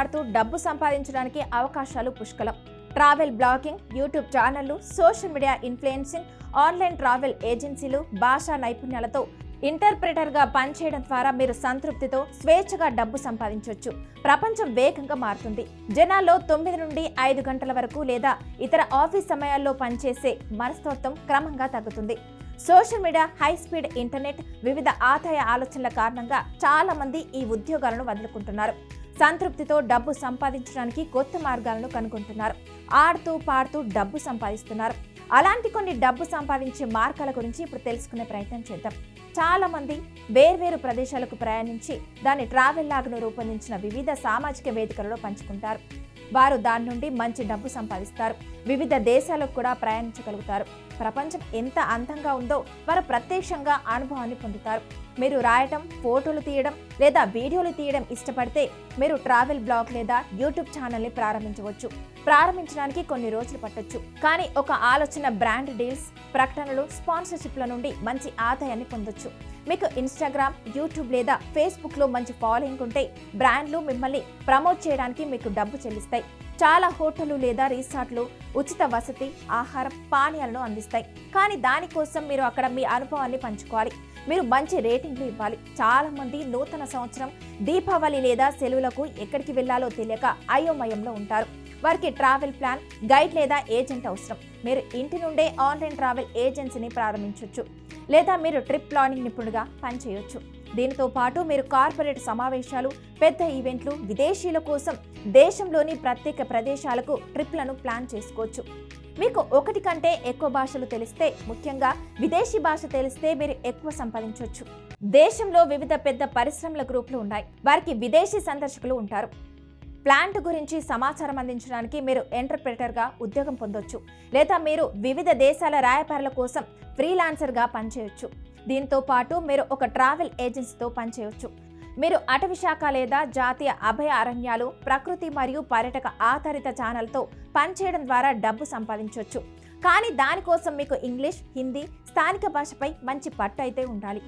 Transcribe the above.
పాడుతూ డబ్బు సంపాదించడానికి అవకాశాలు పుష్కలం. ట్రావెల్ బ్లాగింగ్, యూట్యూబ్ ఛానళ్లు, social media influencing, online travel ఏజెన్సీలు, భాషా నైపుణ్యాలతో ఇంటర్ప్రిటర్గా పనిచేయడం ద్వారా మీరు సంతృప్తితో స్వేచ్ఛగా డబ్బు సంపాదించవచ్చు. ప్రపంచం వేగంగా మారుతుంది. జనాల్లో 9 నుండి 5 గంటల వరకు లేదా ఇతర ఆఫీస్ సమయాల్లో పనిచేసే మనస్తత్వం క్రమంగా తగ్గుతుంది. Social media, high speed internet, వివిధ ఆదాయ ఆలోచనల కారణంగా చాలా మంది ఈ ఉద్యోగాలను వదులుకుంటున్నారు. సంతృప్తితో డబ్బు సంపాదించడానికి కొత్త మార్గాలను కనుగొంటున్నారు. ఆడుతూ పాడుతూ డబ్బు సంపాదిస్తున్నారు. అలాంటి కొన్ని డబ్బు సంపాదించే మార్గాల గురించి ఇప్పుడు తెలుసుకునే ప్రయత్నం చేద్దాం. చాలా మంది వేర్వేరు ప్రదేశాలకు ప్రయాణించి దాని ట్రావెల్ లాగ్ను రూపొందించిన వివిధ సామాజిక వేదికలలో పంచుకుంటారు. వారు దాని నుండి మంచి డబ్బు సంపాదిస్తారు. వివిధ దేశాలకు కూడా ప్రయాణించగలుగుతారు. ప్రపంచం ఎంత అందంగా ఉందో వారు ప్రత్యక్షంగా అనుభవాన్ని పొందుతారు. మీరు రాయటం, ఫోటోలు తీయడం లేదా వీడియోలు తీయడం ఇష్టపడితే మీరు ట్రావెల్ బ్లాగ్ లేదా యూట్యూబ్ ఛానల్ని ప్రారంభించవచ్చు. ప్రారంభించడానికి కొన్ని రోజులు పట్టొచ్చు. కానీ ఒక ఆలోచన బ్రాండ్ డీల్స్, ప్రకటనలు, స్పాన్సర్షిప్ల నుండి మంచి ఆదాయాన్ని పొందొచ్చు. మీకు ఇన్స్టాగ్రామ్, యూట్యూబ్ లేదా ఫేస్బుక్లో మంచి ఫాలోయింగ్ ఉంటే బ్రాండ్లు మిమ్మల్ని ప్రమోట్ చేయడానికి మీకు డబ్బు చెల్లిస్తాయి. చాలా హోటళ్లు లేదా రిసార్ట్లు ఉచిత వసతి, ఆహారం, పానీయాలను అందిస్తాయి. కానీ దానికోసం మీరు అక్కడ మీ అనుభవాన్ని పంచుకోవాలి. మీరు మంచి రేటింగ్లు ఇవ్వాలి. చాలా మంది నూతన సంవత్సరం, దీపావళి లేదా సెలవులకు ఎక్కడికి వెళ్లాలో తెలియక అయోమయంలో ఉంటారు. వారికి ట్రావెల్ ప్లాన్, గైడ్ లేదా ఏజెంట్ అవసరం. మీరు ఇంటి నుండే ఆన్లైన్ ట్రావెల్ ఏజెన్సీని ప్రారంభించవచ్చు లేదా మీరు ట్రిప్ ప్లానింగ్ నిపుణుడిగా పనిచేయొచ్చు. దీనితో పాటు మీరు కార్పొరేట్ సమావేశాలు, పెద్ద ఈవెంట్లు, విదేశీయుల కోసం దేశంలోని ప్రత్యేక ప్రదేశాలకు ట్రిప్లను ప్లాన్ చేసుకోవచ్చు. మీకు ఒకటి కంటే ఎక్కువ భాషలు తెలిస్తే, ముఖ్యంగా విదేశీ భాష తెలిస్తే మీరు ఎక్కువ సంపాదించవచ్చు. దేశంలో వివిధ పెద్ద పరిశ్రమల గ్రూపులు ఉన్నాయి. వారికి విదేశీ సందర్శకులు ఉంటారు. ప్లాంట్ గురించి సమాచారం అందించడానికి మీరు ఇంటర్ప్రిటర్గా ఉద్యోగం పొందొచ్చు లేదా మీరు వివిధ దేశాల రాయబారుల కోసం ఫ్రీలాన్సర్గా పనిచేయొచ్చు. దీంతో పాటు మీరు ఒక ట్రావెల్ ఏజెన్సీతో పనిచేయొచ్చు. మీరు అటవీ శాఖ లేదా జాతీయ అభయ అరణ్యాలు, ప్రకృతి మరియు పర్యాటక ఆధారిత ఛానల్తో పనిచేయడం ద్వారా డబ్బు సంపాదించవచ్చు. కానీ దానికోసం మీకు ఇంగ్లీష్, హిందీ, స్థానిక భాషపై మంచి పట్టు అయితే ఉండాలి.